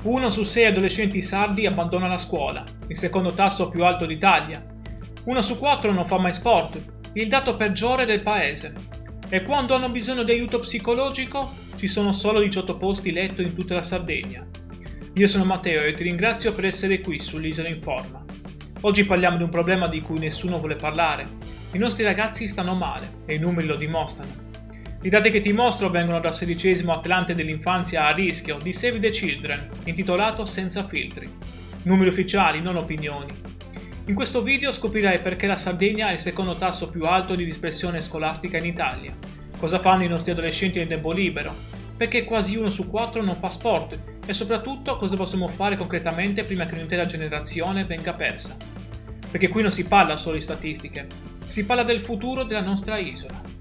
1 su 6 adolescenti sardi abbandona la scuola, il secondo tasso più alto d'Italia. 1 su 4 non fa mai sport, il dato peggiore del paese. E quando hanno bisogno di aiuto psicologico, ci sono solo 18 posti letto in tutta la Sardegna. Io sono Matteo e ti ringrazio per essere qui sull'Isola in Forma. Oggi parliamo di un problema di cui nessuno vuole parlare. I nostri ragazzi stanno male e i numeri lo dimostrano. I dati che ti mostro vengono dal 16° Atlante dell'infanzia a rischio di Save the Children, intitolato Senza filtri. Numeri ufficiali, non opinioni. In questo video scoprirai perché la Sardegna è il secondo tasso più alto di dispersione scolastica in Italia, cosa fanno i nostri adolescenti nel tempo libero, perché quasi 1 su 4 non fa sport e soprattutto cosa possiamo fare concretamente prima che un'intera generazione venga persa. Perché qui non si parla solo di statistiche, si parla del futuro della nostra isola.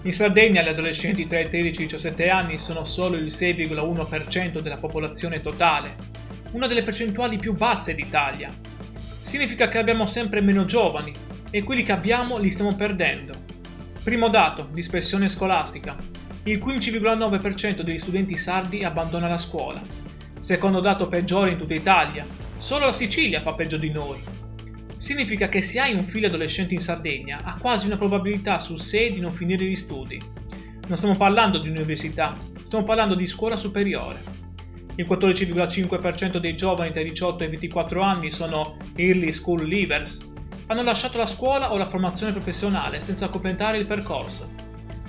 In Sardegna gli adolescenti tra i 13 e i 17 anni sono solo il 6,1% della popolazione totale, una delle percentuali più basse d'Italia. Significa che abbiamo sempre meno giovani e quelli che abbiamo li stiamo perdendo. Primo dato, dispersione scolastica. Il 15,9% degli studenti sardi abbandona la scuola. Secondo dato peggiore in tutta Italia, solo la Sicilia fa peggio di noi. Significa che se hai un figlio adolescente in Sardegna, ha quasi una probabilità su 6 di non finire gli studi. Non stiamo parlando di università, stiamo parlando di scuola superiore. Il 14,5% dei giovani tra i 18 e i 24 anni sono early school leavers. Hanno lasciato la scuola o la formazione professionale senza completare il percorso.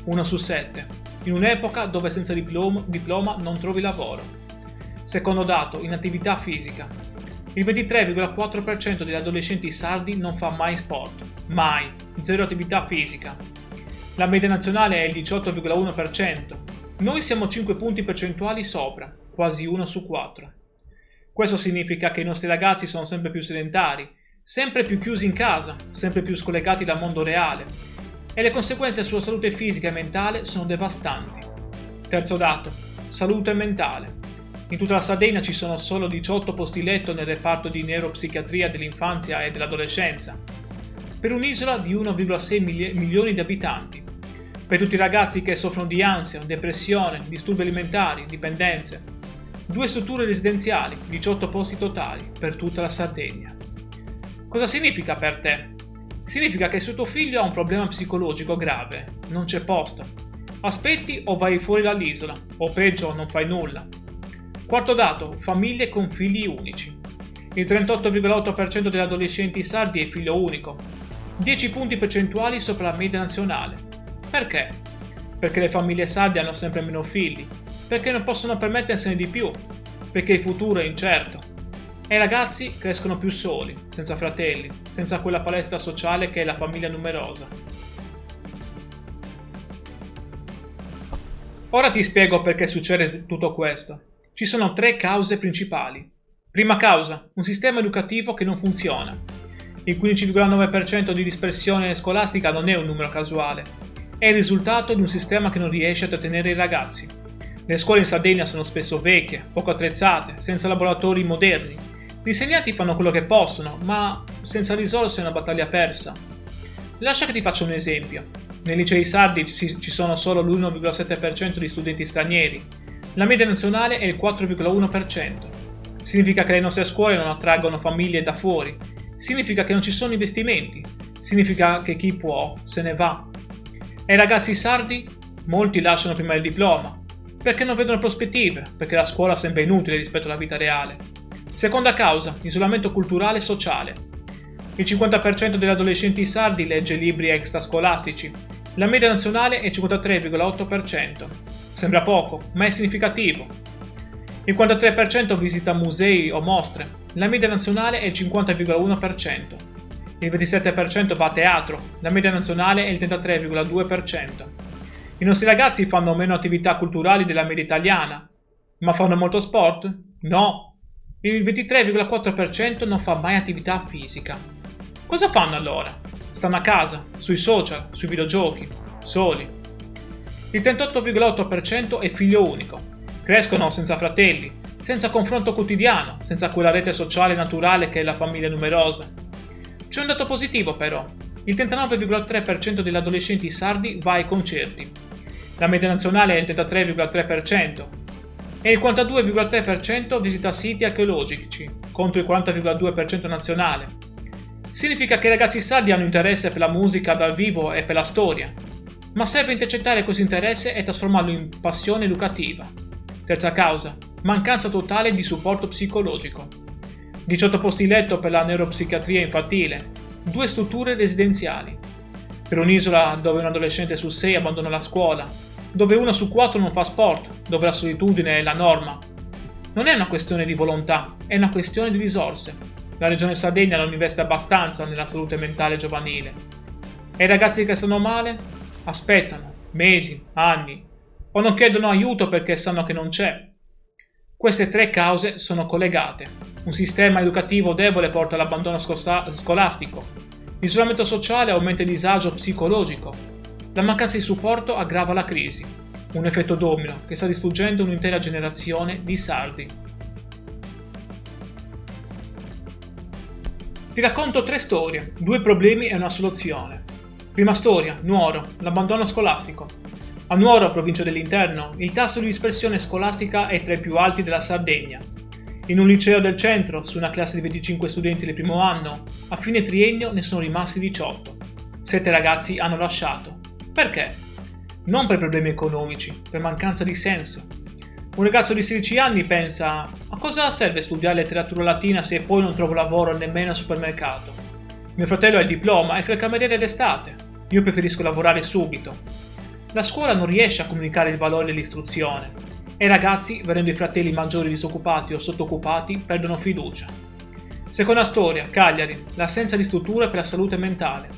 1 su 7, in un'epoca dove senza diploma non trovi lavoro. Secondo dato, inattività fisica. Il 23,4% degli adolescenti sardi non fa mai sport. Mai. Zero attività fisica. La media nazionale è il 18,1%. Noi siamo 5 punti percentuali sopra, quasi 1 su 4. Questo significa che i nostri ragazzi sono sempre più sedentari, sempre più chiusi in casa, sempre più scollegati dal mondo reale. E le conseguenze sulla salute fisica e mentale sono devastanti. Terzo dato, salute mentale. In tutta la Sardegna ci sono solo 18 posti letto nel reparto di neuropsichiatria dell'infanzia e dell'adolescenza, per un'isola di 1,6 milioni di abitanti. Per tutti i ragazzi che soffrono di ansia, depressione, disturbi alimentari, dipendenze. 2 strutture residenziali, 18 posti totali, per tutta la Sardegna. Cosa significa per te? Significa che se tuo figlio ha un problema psicologico grave, non c'è posto. Aspetti o vai fuori dall'isola, o peggio non fai nulla. Quarto dato, famiglie con figli unici. Il 38,8% degli adolescenti sardi è figlio unico, 10 punti percentuali sopra la media nazionale. Perché? Perché le famiglie sarde hanno sempre meno figli, perché non possono permettersene di più, perché il futuro è incerto. E i ragazzi crescono più soli, senza fratelli, senza quella palestra sociale che è la famiglia numerosa. Ora ti spiego perché succede tutto questo. Ci sono 3 cause principali. Prima causa, un sistema educativo che non funziona. Il 15,9% di dispersione scolastica non è un numero casuale, è il risultato di un sistema che non riesce a trattenere i ragazzi. Le scuole in Sardegna sono spesso vecchie, poco attrezzate, senza laboratori moderni. Gli insegnanti fanno quello che possono, ma senza risorse è una battaglia persa. Lascia che ti faccia un esempio. Nei licei sardi ci sono solo l'1,7% di studenti stranieri. La media nazionale è il 4,1%. Significa che le nostre scuole non attraggono famiglie da fuori. Significa che non ci sono investimenti. Significa che chi può se ne va. E i ragazzi sardi? Molti lasciano prima il diploma. Perché non vedono prospettive, perché la scuola sembra inutile rispetto alla vita reale. Seconda causa, isolamento culturale e sociale. Il 50% degli adolescenti sardi legge libri extrascolastici. La media nazionale è il 53,8%. Sembra poco, ma è significativo. Il 43% visita musei o mostre. La media nazionale è il 50,1%. Il 27% va a teatro. La media nazionale è il 33,2%. I nostri ragazzi fanno meno attività culturali della media italiana. Ma fanno molto sport? No. Il 23,4% non fa mai attività fisica. Cosa fanno allora? Stanno a casa, sui social, sui videogiochi, soli. Il 38,8% è figlio unico. Crescono senza fratelli, senza confronto quotidiano, senza quella rete sociale naturale che è la famiglia numerosa. C'è un dato positivo però. Il 39,3% degli adolescenti sardi va ai concerti. La media nazionale è il 33,3% e il 42,3% visita siti archeologici, contro il 40,2% nazionale. Significa che i ragazzi sardi hanno interesse per la musica dal vivo e per la storia, ma serve intercettare questo interesse e trasformarlo in passione educativa. Terza causa, mancanza totale di supporto psicologico. 18 posti letto per la neuropsichiatria infantile, 2 strutture residenziali. Per un'isola dove un adolescente su 6 abbandona la scuola, dove 1 su 4 non fa sport, dove la solitudine è la norma. Non è una questione di volontà, è una questione di risorse. La Regione Sardegna non investe abbastanza nella salute mentale giovanile. E i ragazzi che stanno male aspettano mesi, anni, o non chiedono aiuto perché sanno che non c'è. Queste 3 cause sono collegate. Un sistema educativo debole porta all'abbandono scolastico. L'isolamento sociale aumenta il disagio psicologico. La mancanza di supporto aggrava la crisi, un effetto domino che sta distruggendo un'intera generazione di sardi. Ti racconto 3 storie, 2 problemi e una soluzione. Prima storia, Nuoro, l'abbandono scolastico. A Nuoro, provincia dell'Interno, il tasso di dispersione scolastica è tra i più alti della Sardegna. In un liceo del centro, su una classe di 25 studenti del primo anno, a fine triennio ne sono rimasti 18. 7 ragazzi hanno lasciato. Perché? Non per problemi economici, per mancanza di senso. Un ragazzo di 16 anni pensa: a cosa serve studiare letteratura latina se poi non trovo lavoro nemmeno al supermercato? Mio fratello ha il diploma e fa il cameriere d'estate. Io preferisco lavorare subito. La scuola non riesce a comunicare il valore dell'istruzione e i ragazzi, vedendo i fratelli maggiori disoccupati o sottoccupati, perdono fiducia. Seconda storia, Cagliari, l'assenza di strutture per la salute mentale.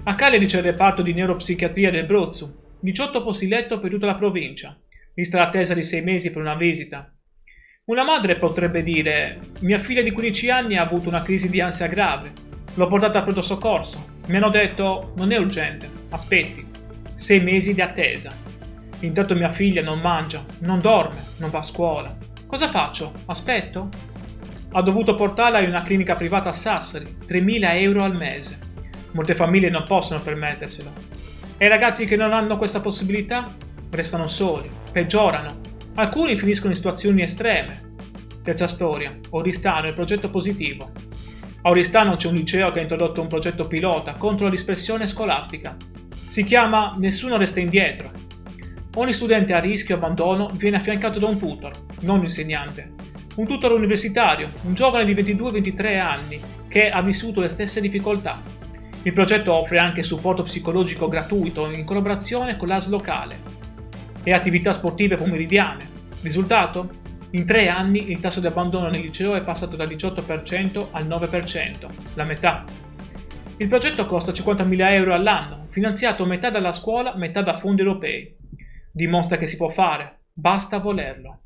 A Cagliari c'è il reparto di neuropsichiatria del Brozzo, 18 posti letto per tutta la provincia, vista l'attesa di 6 mesi per una visita. Una madre potrebbe dire: mia figlia di 15 anni ha avuto una crisi di ansia grave, l'ho portata a pronto soccorso, mi hanno detto non è urgente, aspetti. 6 mesi di attesa. Intanto mia figlia non mangia, non dorme, non va a scuola. Cosa faccio? Aspetto? Ha dovuto portarla in una clinica privata a Sassari, 3.000 euro al mese. Molte famiglie non possono permetterselo. E i ragazzi che non hanno questa possibilità restano soli, peggiorano. Alcuni finiscono in situazioni estreme. Terza storia, Oristano, il progetto positivo. A Oristano c'è un liceo che ha introdotto un progetto pilota contro la dispersione scolastica. Si chiama Nessuno resta indietro. Ogni studente a rischio abbandono viene affiancato da un tutor, non un insegnante. Un tutor universitario, un giovane di 22-23 anni che ha vissuto le stesse difficoltà. Il progetto offre anche supporto psicologico gratuito in collaborazione con l'ASL locale e attività sportive pomeridiane. Risultato? In 3 anni il tasso di abbandono nel liceo è passato dal 18% al 9%, la metà. Il progetto costa 50.000 euro all'anno, finanziato metà dalla scuola, metà da fondi europei. Dimostra che si può fare, basta volerlo.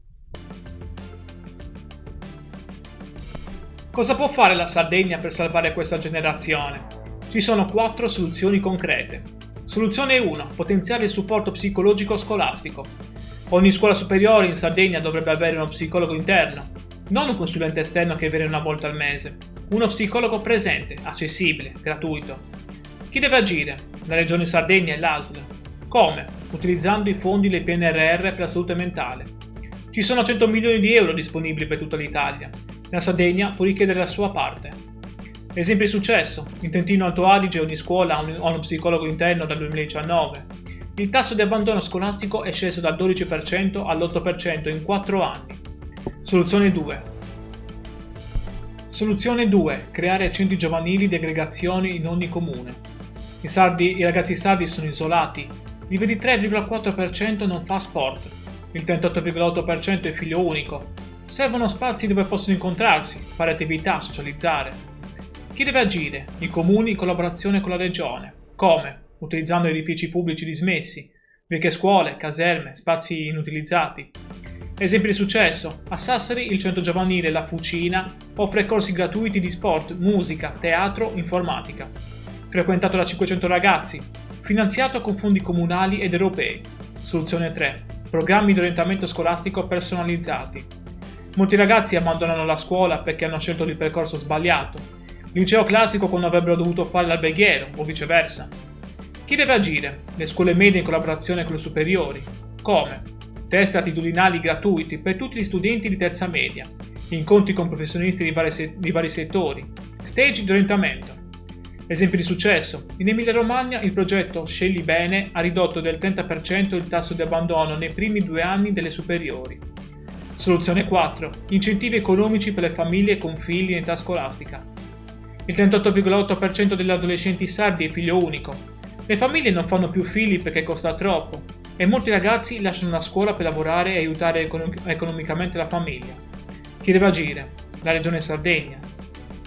Cosa può fare la Sardegna per salvare questa generazione? Ci sono 4 soluzioni concrete. Soluzione 1. Potenziare il supporto psicologico scolastico. Ogni scuola superiore in Sardegna dovrebbe avere uno psicologo interno, non un consulente esterno che viene una volta al mese. Uno psicologo presente, accessibile, gratuito. Chi deve agire? La Regione Sardegna e l'ASL. Come? Utilizzando i fondi del PNRR per la salute mentale. Ci sono 100 milioni di euro disponibili per tutta l'Italia. La Sardegna può richiedere la sua parte. Esempi di successo: in Trentino Alto Adige ogni scuola ha uno psicologo interno dal 2019. Il tasso di abbandono scolastico è sceso dal 12% all'8% in 4 anni. Soluzione 2. Soluzione 2. Creare centri giovanili di aggregazione in ogni comune. I ragazzi sardi sono isolati. Il 23,4% non fa sport. Il 38,8% è figlio unico. Servono spazi dove possono incontrarsi, fare attività, socializzare. Chi deve agire? I comuni in collaborazione con la regione. Come? Utilizzando edifici pubblici dismessi, vecchie scuole, caserme, spazi inutilizzati. Esempi di successo: a Sassari il centro giovanile La Fucina offre corsi gratuiti di sport, musica, teatro, informatica. Frequentato da 500 ragazzi, finanziato con fondi comunali ed europei. Soluzione 3. Programmi di orientamento scolastico personalizzati. Molti ragazzi abbandonano la scuola perché hanno scelto il percorso sbagliato. Liceo classico quando avrebbero dovuto fare l'alberghiero o viceversa. Chi deve agire? Le scuole medie in collaborazione con le superiori. Come? Test attitudinali gratuiti per tutti gli studenti di terza media, incontri con professionisti di vari settori, stage di orientamento. Esempi di successo. In Emilia-Romagna il progetto Scegli Bene ha ridotto del 30% il tasso di abbandono nei primi 2 anni delle superiori. Soluzione 4. Incentivi economici per le famiglie con figli in età scolastica. Il 38,8% degli adolescenti sardi è figlio unico. Le famiglie non fanno più figli perché costa troppo e molti ragazzi lasciano la scuola per lavorare e aiutare economicamente la famiglia. Chi deve agire? La Regione Sardegna.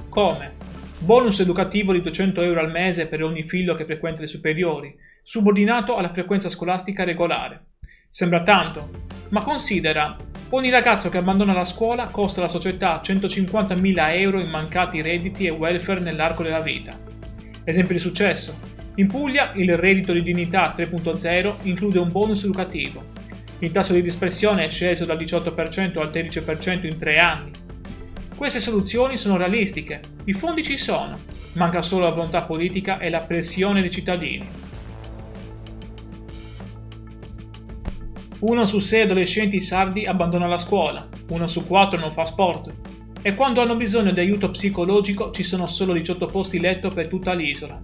Come? Bonus educativo di 200 euro al mese per ogni figlio che frequenta le superiori, subordinato alla frequenza scolastica regolare. Sembra tanto, ma considera, ogni ragazzo che abbandona la scuola costa alla società 150.000 euro in mancati redditi e welfare nell'arco della vita. Esempio di successo. In Puglia il reddito di dignità 3.0 include un bonus educativo. Il tasso di dispersione è sceso dal 18% al 13% in 3 anni. Queste soluzioni sono realistiche, i fondi ci sono, manca solo la volontà politica e la pressione dei cittadini. 1 su 6 adolescenti sardi abbandona la scuola, 1 su 4 non fa sport e quando hanno bisogno di aiuto psicologico ci sono solo 18 posti letto per tutta l'isola.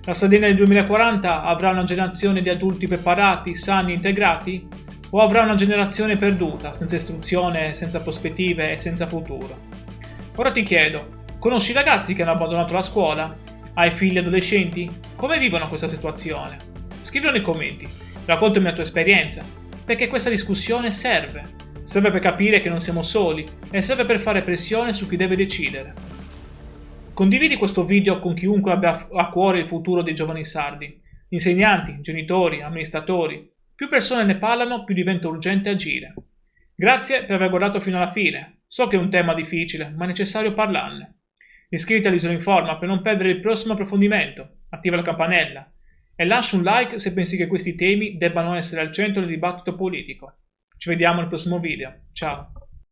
La Sardegna del 2040 avrà una generazione di adulti preparati, sani e integrati? O avrà una generazione perduta, senza istruzione, senza prospettive e senza futuro? Ora ti chiedo, conosci ragazzi che hanno abbandonato la scuola? Hai figli adolescenti? Come vivono questa situazione? Scrivilo nei commenti, raccontami la tua esperienza, perché questa discussione serve. Serve per capire che non siamo soli e serve per fare pressione su chi deve decidere. Condividi questo video con chiunque abbia a cuore il futuro dei giovani sardi, insegnanti, genitori, amministratori. Più persone ne parlano, più diventa urgente agire. Grazie per aver guardato fino alla fine. So che è un tema difficile, ma è necessario parlarne. Iscriviti all'Isola Informa per non perdere il prossimo approfondimento. Attiva la campanella. E lascia un like se pensi che questi temi debbano essere al centro del dibattito politico. Ci vediamo nel prossimo video. Ciao.